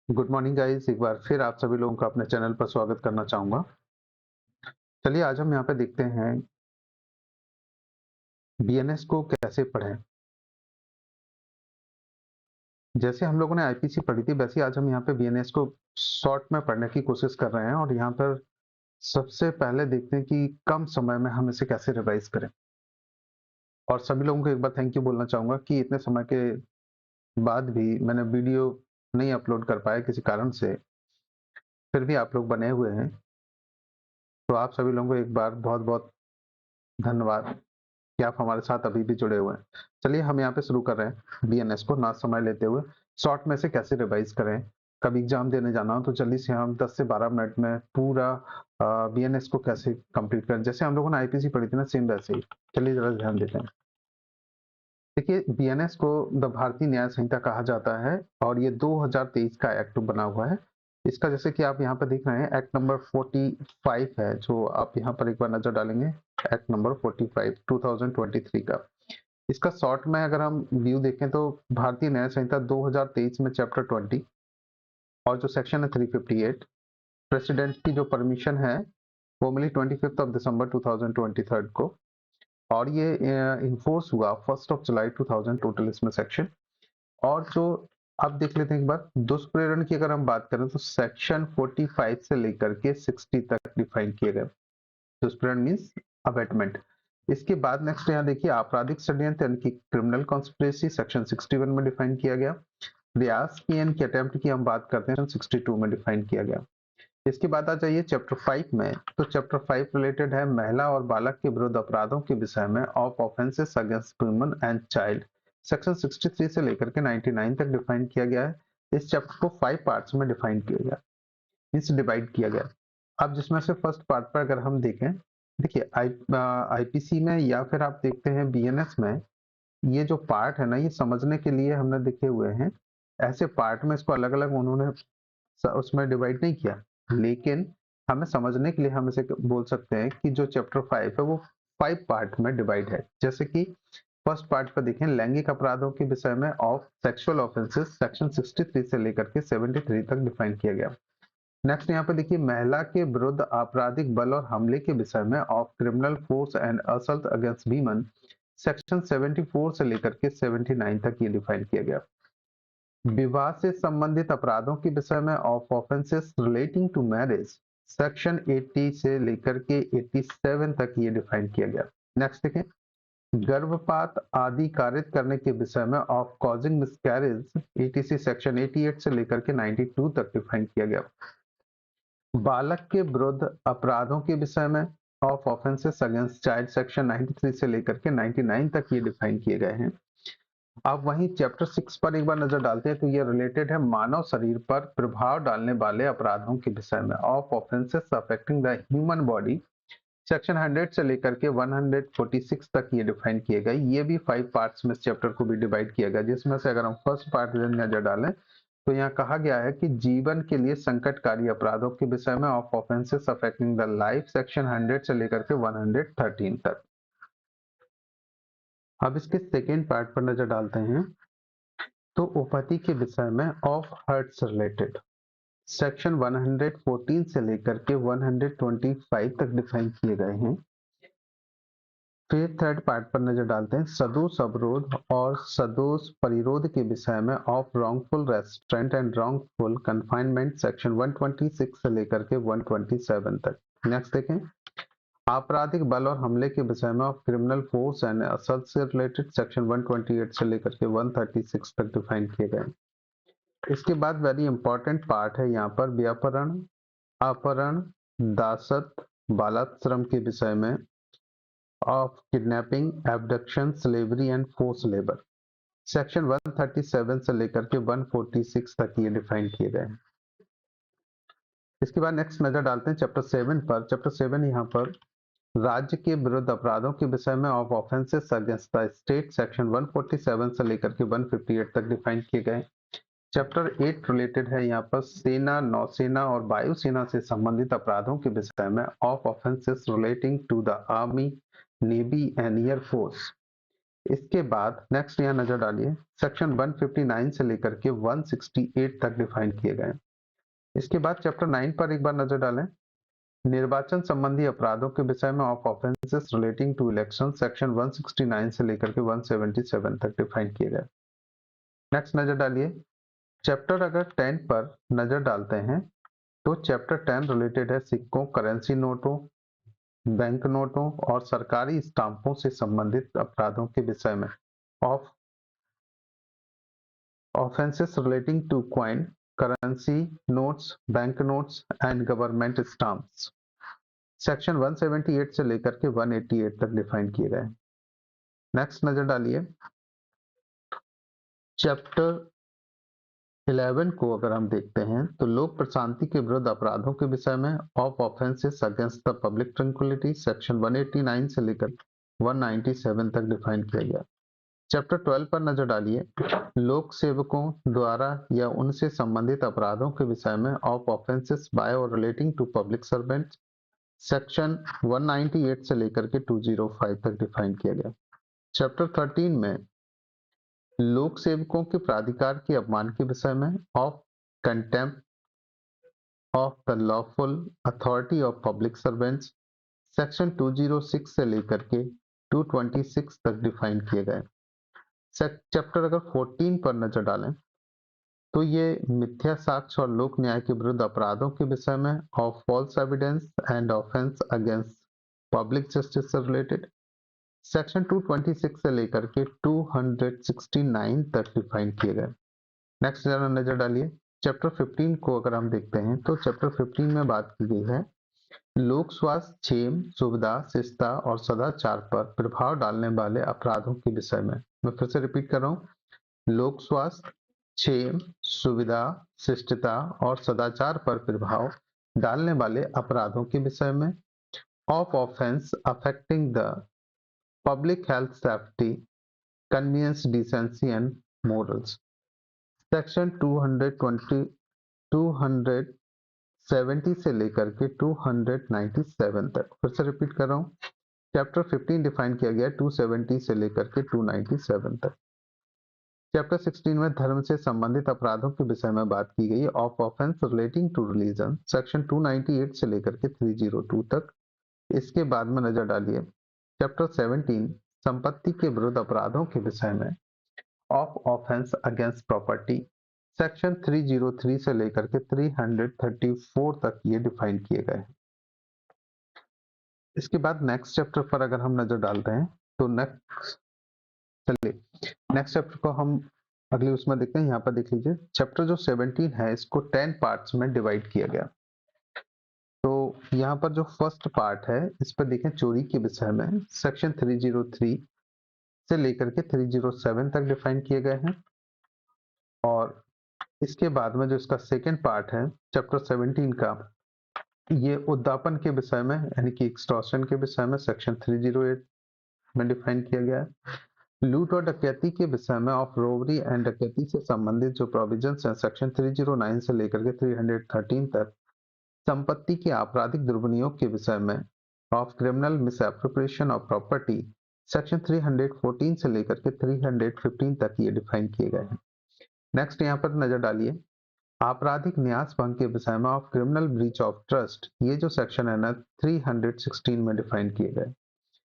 Good morning guys, एक बार फिर आप सभी लोगों का अपने चैनल पर स्वागत करना चाहूँगा। चलिए आज हम यहाँ पे देखते हैं बीएनएस को कैसे पढ़ें। जैसे हम लोगों ने आईपीसी पढ़ी थी वैसे आज हम यहाँ पे बीएनएस को शॉर्ट में पढ़ने की कोशिश कर रहे हैं और यहाँ पर सबसे पहले देखते हैं कि कम समय में हम इसे कैसे रिवाइज करें। और सभी लोगों को एक बार थैंक यू बोलना चाहूँगा कि इतने समय के बाद भी मैंने वीडियो नहीं अपलोड कर पाया किसी कारण से, फिर भी आप लोग बने हुए हैं। तो आप सभी लोगों को एक बार बहुत-बहुत धन्यवाद कि आप हमारे साथ अभी भी जुड़े हुए हैं। चलिए हम यहाँ पे शुरू कर रहे हैं बीएनएस को ना समय लेते हुए शॉर्ट में से कैसे रिवाइज करें। कभी एग्जाम देने जाना हो तो जल्दी से हम 10 से 12 मिनट में पूरा बीएनएस को कैसे कंप्लीट करें। जैसे हम लोगों ने आईपीसी पढ़ी थी ना, सेम वैसे ही। चलिए जरा ध्यान देते हैं। देखिए बीएनएस को द भारतीय न्याय संहिता कहा जाता है और ये 2023 का एक्ट बना हुआ है। इसका जैसे कि आप यहाँ पे देख रहे हैं एक्ट नंबर 45 है, जो आप यहाँ पर एक बार नजर डालेंगे। एक्ट नंबर 45 2023 का। इसका शॉर्ट में अगर हम व्यू देखें तो भारतीय न्याय संहिता 2023 में चैप्टर 20 और जो सेक्शन है 358, प्रेसिडेंट की जो परमिशन है वो मिली 25 दिसंबर 2023 को और ये इन्फोर्स हुआ 1 जुलाई 2000 टोटल इसमें सेक्शन। और जो अब देख लेते हैं एक बार दुष्प्रेरण की अगर हम बात करें तो सेक्शन 45 से लेकर के 60 तक डिफाइन किए गए। दुष्प्रेरण मीन्स अबेटमेंट। इसके बाद नेक्स्ट यहाँ देखिए आपराधिक षड्यंत्र यानी कि क्रिमिनल कॉन्स्पिरेसी सेक्शन 61 में डिफाइन किया गया। प्रयास की यानी कि अटेम्प्ट की हम बात करते हैं 62 में डिफाइन किया गया। इसके बाद आ जाइए चैप्टर 5 में, तो चैप्टर 5 रिलेटेड है महिला और बालक के विरुद्ध अपराधों के विषय में of offences against women and child. Section 63 से लेकर के 99 तक डिफाइन किया गया है। इस चैप्टर को 5 पार्ट्स में डिफाइन किया गया, मीन्स डिवाइड किया गया। अब जिसमें से फर्स्ट पार्ट पर अगर हम देखें, देखिए आईपीसी में या फिर आप देखते हैं बीएनएस में, ये जो पार्ट है ना, ये समझने के लिए हमने देखे हुए हैं ऐसे पार्ट में, इसको अलग अलग उन्होंने उसमें डिवाइड नहीं किया, लेकिन हमें समझने के लिए हम इसे बोल सकते हैं कि जो चैप्टर 5 है वो 5 पार्ट में डिवाइड है। जैसे कि फर्स्ट पार्ट पर देखें लैंगिक अपराधों के विषय में ऑफ सेक्सुअल ऑफेंसेस सेक्शन 63 से लेकर के 73 तक डिफाइन किया गया। नेक्स्ट यहाँ पे देखिए महिला के विरुद्ध आपराधिक बल और हमले के विषय में of criminal force and assault against women section 74 से लेकर के 79 तक ये डिफाइन किया गया। विवाह से संबंधित अपराधों के विषय में of offences relating to marriage section 80 से लेकर के 87 तक ये डिफाइन किया गया। नेक्स्ट देखें गर्भपात आदि कारित करने के विषय में of causing miscarriage etc section 88 से लेकर के 92 तक डिफाइन किया गया। बालक के विरुद्ध अपराधों के विषय में of offences against child section 93 से लेकर के 99 तक ये डिफाइन किए गए हैं। अब वहीं चैप्टर 6 पर एक बार नजर डालते हैं तो ये रिलेटेड है मानव शरीर पर प्रभाव डालने वाले अपराधों के विषय में of offences affecting the human body section 100 से लेकर के 146 तक ये डिफाइन किए गए। ये भी 5 पार्ट्स में इस चैप्टर को भी डिवाइड किया गया, जिसमें से अगर हम फर्स्ट पार्ट नजर डालें तो यहाँ कहा गया है कि जीवन के लिए संकटकारी अपराधों के विषय में of offences affecting the life section 100 से लेकर के 113 तक। अब इसके सेकेंड पार्ट पर नजर डालते हैं तो उपपत्ति के विषय में ऑफ हर्ट्स रिलेटेड सेक्शन 114 से लेकर के 125 तक डिफाइन किए गए हैं। फिर थर्ड पार्ट पर नजर डालते हैं सदोष अवरोध और सदोष परिरोध के विषय में of wrongful restaurant and wrongful confinement section 126 से लेकर के 127 तक। नेक्स्ट देखें आपराधिक बल और हमले के विषय में of criminal force and assault से रिलेटेड सेक्शन 128 से लेकर के 136 तक डिफाइन किए गए। इसके बाद वेरी इंपॉर्टेंट पार्ट है यहाँ पर व्यापरण अपहरण दासत्व बालाश्रम के विषय में of kidnapping abduction slavery and force labour section 137 से लेकर के 146 तक ये डिफाइन किए गए हैं। इसके बाद नेक्स्ट नजर डालते हैं चैप्टर 7 पर। चैप्टर 7 यहाँ पर राज्य के विरुद्ध अपराधों के विषय में of offences against the state section 147 से लेकर के 158 तक डिफाइन किए गए। चैप्टर 8 रिलेटेड है यहाँ पर सेना नौसेना और वायुसेना से संबंधित अपराधों के विषय में of offences relating to the army navy and air force इसके बाद नेक्स्ट यहाँ नजर डालिए, सेक्शन 159 से लेकर के 168 तक डिफाइन किए गए हैं। इसके बाद चैप्टर 9 पर एक बार नजर डालें, निर्वाचन संबंधी अपराधों के विषय में of offences relating to election section 169 से लेकर के 177 तक डिफाइन किए गए। नेक्स्ट नजर डालिए, चैप्टर अगर 10 पर नजर डालते हैं तो चैप्टर 10 रिलेटेड है सिक्कों, करेंसी नोटों, बैंक नोटों और सरकारी स्टाम्पों से संबंधित अपराधों के विषय में of offences relating to coin, currency notes, bank notes and government stamps section 178 से लेकर के 188 तक डिफाइन किए गए। नेक्स्ट नजर डालिए, चैप्टर 11 को अगर हम देखते हैं तो लोक प्रशांति के विरुद्ध अपराधों के विषय में of offences against the public tranquillity section 189 से लेकर 197 तक डिफाइन किया गया। चैप्टर 12 पर नजर डालिए, लोक सेवकों द्वारा या उनसे संबंधित अपराधों के विषय में ऑफ ऑफेंसेस बाय और relating to public servants section 198 से लेकर के 205 तक डिफाइन किया गया। चैप्टर 13 में लोक सेवकों के प्राधिकार के अपमान के विषय में of contempt of the lawful authority of public servants section 206 से लेकर के 226 तक डिफाइन किए गए। चैप्टर अगर 14 पर नजर डालें तो ये मिथ्या साक्ष्य और लोक न्याय के विरुद्ध अपराधों के विषय में of false evidence and offence against public justice से रिलेटेड सेक्शन 226 से लेकर के 269 तक डिफाइन किए गए। नेक्स्ट नजर डालिए, चैप्टर 15 को अगर हम देखते हैं तो चैप्टर 15 में बात की गई है लोक स्वास्थ्य, क्षेम, सुविधा, शिष्टता और सदाचार पर प्रभाव डालने वाले अपराधों के विषय में। मैं फिर से रिपीट कर रहा हूँ, लोक स्वास्थ्य, क्षेम, सुविधा, शिष्टता और सदाचार पर प्रभाव डालने वाले अपराधों के विषय में of offence affecting the public health, safety, convenience, decency and morals section 270 से लेकर के 297 तक। फिर से रिपीट कर रहा हूँ, चैप्टर 15 डिफाइन किया गया 270 से लेकर के 297 तक। चैप्टर 16 में धर्म से संबंधित अपराधों के विषय में बात की गई of offence relating to religion section 298 से लेकर के 302 तक। इसके बाद में नजर डालिए, चैप्टर 17 संपत्ति के विरुद्ध अपराधों के विषय में of offence against property section 303 से लेकर के 334 तक ये डिफाइन किए गए हैं। इसके बाद नेक्स्ट चैप्टर पर अगर हम नजर डालते हैं तो नेक्स्ट चैप्टर को हम अगले उसमें देखते हैं। यहाँ पर देख लीजिए, चैप्टर जो 17 है इसको 10 पार्ट्स में डिवाइड किया गया। तो यहाँ पर जो फर्स्ट पार्ट है इस पर देखें चोरी के विषय में सेक्शन 303 से लेकर के 307 तक डिफाइन किए गए हैं। और इसके बाद में जो इसका सेकेंड पार्ट है चैप्टर 17 का, ये उद्दापन के विषय में यानी कि एक्सटॉर्शन के विषय में सेक्शन 308 में डिफाइन किया गया है। लूट और डकैती के विषय में ऑफ रोबरी एंड डकैती से संबंधित जो प्रोविजंस हैं सेक्शन 309 से लेकर के 313 तक। संपत्ति के आपराधिक दुर्विनियोग के विषय में of criminal misappropriation of property section 314 से लेकर के 315 तक ये डिफाइन किए गए हैं। नेक्स्ट यहाँ पर नजर डालिए, आपराधिक न्यास भंग के विषय में of criminal breach of trust, ये जो सेक्शन है ना 316 में डिफाइन किए गए।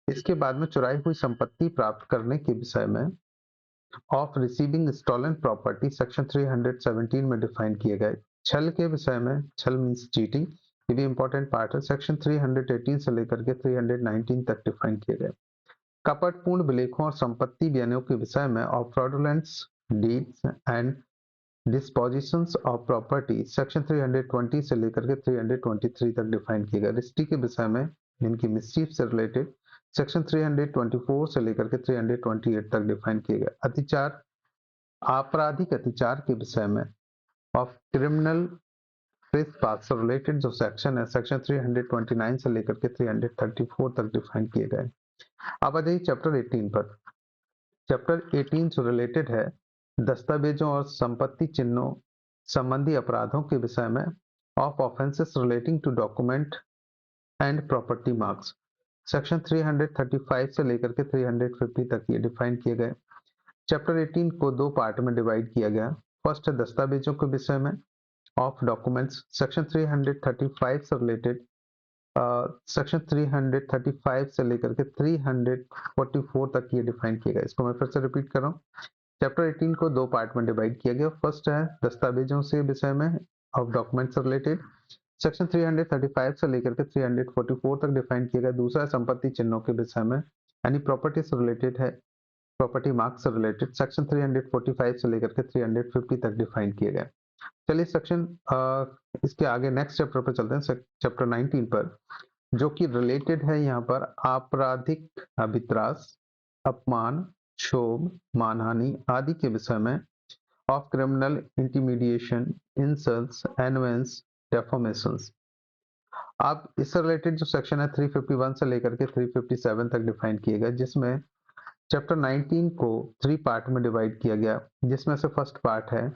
इसके बाद में चुराई हुई संपत्ति प्राप्त करने के विषय में of receiving stolen property section 317 में डिफाइन किए गए। छल के विषय में, छल मींस चीटिंग, ये भी इंपॉर्टेंट पार्ट है, सेक्शन 318 से लेकर के 319 तक डिफाइन किए गए। कपटपूर्ण विलेखों और संपत्ति बयानों के विषय में of fraudulent deeds and dispositions of property section 320 से लेकर के 323 तक डिफाइन किए गए। रजिस्ट्री के विषय में इनकी मिसचीफ से रिलेटेड सेक्शन 324 से लेकर के 328 तक डिफाइन किए गए। अतिचार, आपराधिक अतिचार के विषय में ऑफ क्रिमिनल ट्रेसपास से रिलेटेड जो सेक्शन है सेक्शन 329 से लेकर के 334 तक डिफाइन किए गए। अब आ जाइए चैप्टर 18 पर। चैप्टर 18 से रिलेटेड है दस्तावेजों और संपत्ति चिन्हों संबंधी अपराधों के विषय में of offences relating to document and property marks section 335 से लेकर के 350 तक ये डिफाइन किए गए। चैप्टर 18 को दो पार्ट में डिवाइड किया गया। फर्स्ट है दस्तावेजों के विषय में ऑफ डॉक्यूमेंट्स। सेक्शन 335 से रिलेटेड सेक्शन 335 से लेकर के 344 तक ये डिफाइन किया गया। इसको मैं फिर से रिपीट कर रहा हूँ। चैप्टर 18 को दो पार्ट में डिवाइड किया गया। फर्स्ट है दस्तावेजों से विषय में ऑफ डॉक्यूमेंट्स रिलेटेड, सेक्शन 335 से लेकर के 344 तक डिफाइन किया गया। दूसरा है संपत्ति चिन्हों के विषय में, यानी प्रॉपर्टी से रिलेटेड है, प्रॉपर्टी मार्क्स से रिलेटेड, सेक्शन 345 से लेकर के 350 तक डिफाइन किए गए। चलिए सेक्शन इसके आगे नेक्स्ट चैप्टर पर चलते हैं, चैप्टर 19 पर, जो कि रिलेटेड है यहाँ पर आपराधिक अभित्रास, अपमान, क्षोभ, मानहानि आदि के विषय में, ऑफ क्रिमिनल इंटिमिडिएशन, इंसल्ट्स, एनवेंस, डेफोमेशंस। अब इससे रिलेटेड जो सेक्शन है 351 से लेकर के 357 तक डिफाइन किए गए, जिसमें चैप्टर 19 को 3 पार्ट में डिवाइड किया गया, जिसमें से फर्स्ट पार्ट है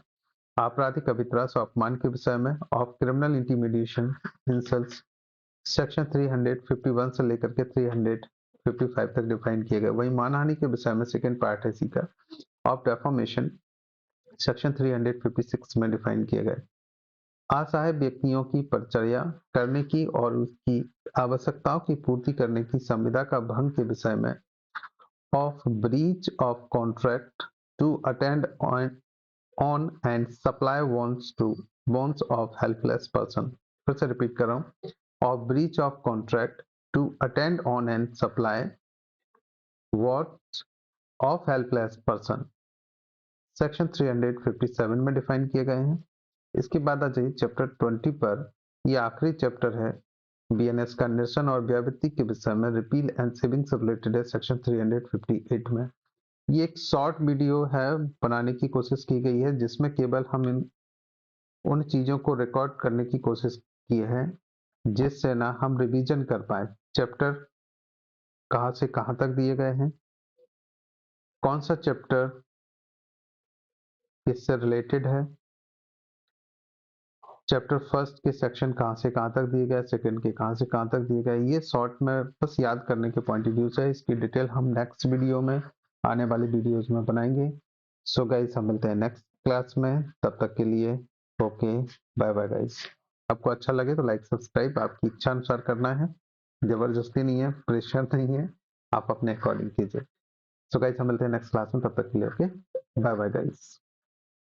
आपराधिक अभित्रास और अपमान के विषय में, ऑफ क्रिमिनल इंटिमिडिएशन, इंसल्ट्स, सेक्शन 351 से लेकर के 355 तक डिफाइन किए गए। वही मानहानि के विषय में सेकेंड पार्ट है इसी का, ऑफ डेफोमेशन, सेक्शन 356 में डिफाइन किए गए। असहाय व्यक्तियों की परिचर्या करने की और उसकी आवश्यकताओं की पूर्ति करने की संविदा का भंग के विषय में, of breach of contract to attend on and supply wants of helpless person. फिर से रिपीट कर रहा हूँ, of breach of contract to attend on and supply wants of helpless person, section 357 में डिफाइन किए गए हैं। इसके बाद आ जाइए चैप्टर 20 पर। ये आखिरी चैप्टर है बीएनएस का, निरसन और व्यावृत्ति के विषय में, रिपील एंड सेविंग से रिलेटेड है, सेक्शन 358 में। ये एक शॉर्ट वीडियो है, बनाने की कोशिश की गई है, जिसमें केवल हम उन चीजों को रिकॉर्ड करने की कोशिश की है जिससे ना हम रिवीजन कर पाए। चैप्टर कहाँ से कहाँ तक दिए गए हैं, कौन सा चैप्टर किससे रिलेटेड है, चैप्टर फर्स्ट के सेक्शन कहाँ से कहाँ तक दिए गए, सेकंड के कहाँ से कहाँ तक दिए गए, ये शॉर्ट में बस याद करने के पॉइंट ऑफ व्यू से। इसकी डिटेल हम नेक्स्ट वीडियो में, आने वाली वीडियोज में बनाएंगे। सो गाइस, हम मिलते हैं नेक्स्ट क्लास में, तब तक के लिए ओके, बाय बाय गाइस। आपको अच्छा लगे तो लाइक सब्सक्राइब आपकी इच्छा अनुसार करना है, जबरदस्ती नहीं है, प्रेशर नहीं है, आप अपने अकॉर्डिंग कीजिए। सो गाइस, हम मिलते हैं नेक्स्ट क्लास में, तब तक के लिए ओके, बाय बाय गाइस।